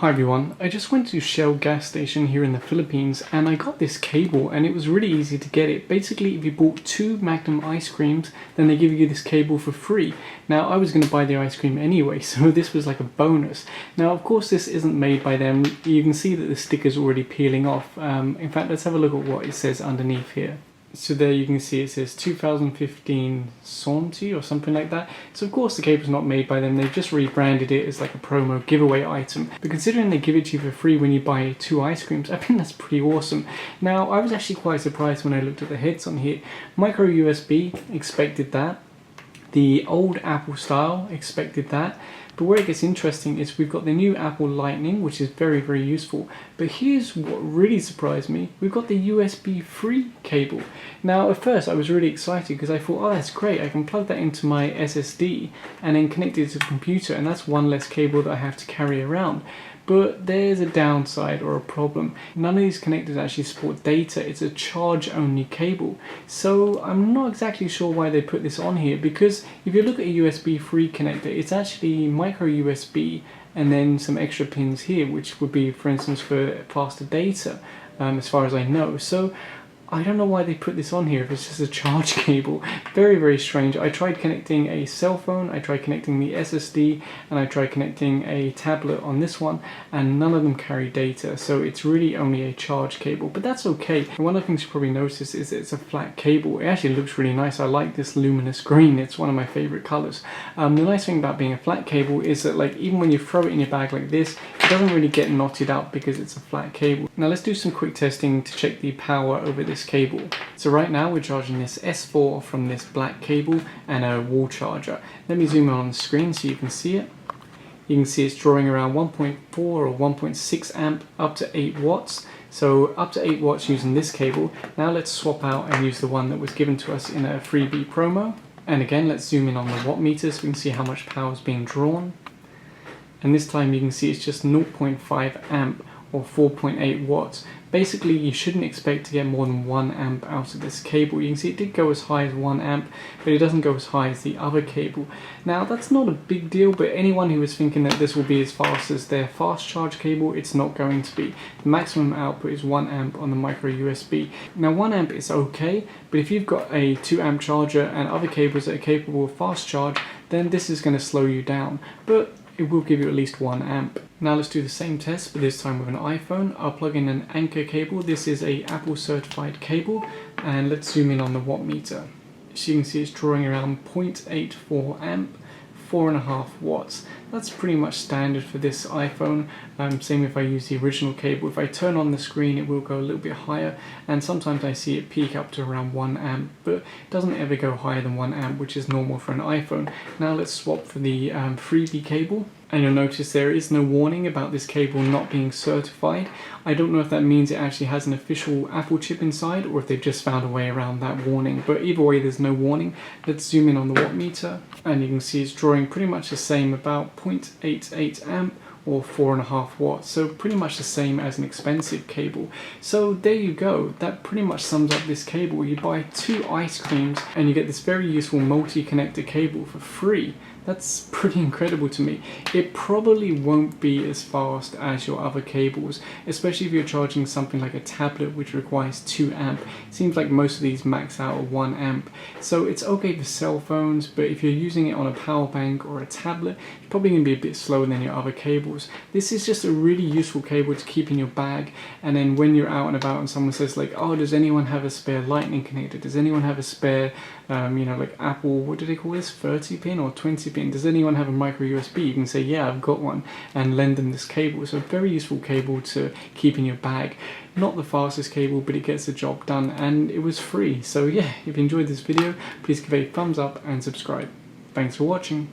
Hi everyone, I just went to Shell gas station here in the Philippines and I got this cable and it was really easy to get it. Basically, if you bought 2 Magnum ice creams, then they give you this cable for free. Now, I was going to buy the ice cream anyway, so this was like a bonus. Now, of course, this isn't made by them. You can see that the sticker's already peeling off. In fact, let's have a look at what it says underneath here. So there you can see it says 2015 Santi or something like that. So of course the cable's not made by them, they've just rebranded it as like a promo giveaway item. But considering they give it to you for free when you buy 2 ice creams, I think that's pretty awesome. Now I was actually quite surprised when I looked at the heads on here. Micro USB, expected that. The old Apple style, expected that. But where it gets interesting is we've got the new Apple Lightning, which is very, very useful. But here's what really surprised me. We've got the USB-free cable. Now, at first I was really excited because I thought, oh, that's great. I can plug that into my SSD and then connect it to the computer. And that's one less cable that I have to carry around. But there's a downside or a problem. None of these connectors actually support data. It's a charge-only cable. So I'm not exactly sure why they put this on here, because if you look at a USB-free connector, it's actually micro USB and then some extra pins here, which would be, for instance, for faster data, as far as I know. So I don't know why they put this on here if it's just a charge cable. Very, very strange. I tried connecting a cell phone, I tried connecting the SSD, and I tried connecting a tablet on this one, and none of them carry data, so it's really only a charge cable, but that's okay. And one of the things you probably noticed is it's a flat cable. It actually looks really nice. I like this luminous green. It's one of my favorite colors. The nice thing about being a flat cable is that, like, even when you throw it in your bag like this, it doesn't really get knotted out because it's a flat cable. Now let's do some quick testing to check the power over this cable. So right now we're charging this S4 from this black cable and a wall charger. Let me zoom in on the screen so you can see it. You can see it's drawing around 1.4 or 1.6 amp up to 8 watts. So up to 8 watts using this cable. Now let's swap out and use the one that was given to us in a freebie promo. And again, let's zoom in on the watt meter so we can see how much power is being drawn. And this time you can see it's just 0.5 amp or 4.8 watts. Basically, you shouldn't expect to get more than 1 amp out of this cable. You can see it did go as high as 1 amp, but it doesn't go as high as the other cable. Now, that's not a big deal, but anyone who was thinking that this will be as fast as their fast charge cable, it's not going to be. The maximum output is 1 amp on the micro USB. Now, 1 amp is okay, but if you've got a 2 amp charger and other cables that are capable of fast charge, then this is going to slow you down. But it will give you at least 1 amp. Now let's do the same test, but this time with an iPhone. I'll plug in an Anchor cable. This is a Apple certified cable, and let's zoom in on the watt meter. As you can see, it's drawing around 0.84 amp, 4.5 watts. That's pretty much standard for this iPhone. Same if I use the original cable. If I turn on the screen, it will go a little bit higher, and sometimes I see it peak up to around 1 amp, but it doesn't ever go higher than 1 amp, which is normal for an iPhone. Now let's swap for the freebie cable. And you'll notice there is no warning about this cable not being certified. I don't know if that means it actually has an official Apple chip inside or if they've just found a way around that warning. But either way, there's no warning. Let's zoom in on the watt meter, and you can see it's drawing pretty much the same, about 0.88 amp or 4.5 watts. So pretty much the same as an expensive cable. So there you go. That pretty much sums up this cable. You buy 2 ice creams and you get this very useful multi-connector cable for free. That's pretty incredible to me. It probably won't be as fast as your other cables, especially if you're charging something like a tablet which requires 2 amp. It seems like most of these max out at 1 amp. So it's okay for cell phones, but if you're using it on a power bank or a tablet, it's probably going to be a bit slower than your other cables. This is just a really useful cable to keep in your bag, and then when you're out and about and someone says like, oh, does anyone have a spare lightning connector? Does anyone have a spare, like Apple, what do they call this, 30 pin or 20 pin? Does anyone have a micro USB? You can say, yeah, I've got one, and lend them this cable. So a very useful cable to keep in your bag. Not the fastest cable, but it gets the job done, and it was free. So yeah, if you enjoyed this video, please give it a thumbs up and subscribe. Thanks for watching.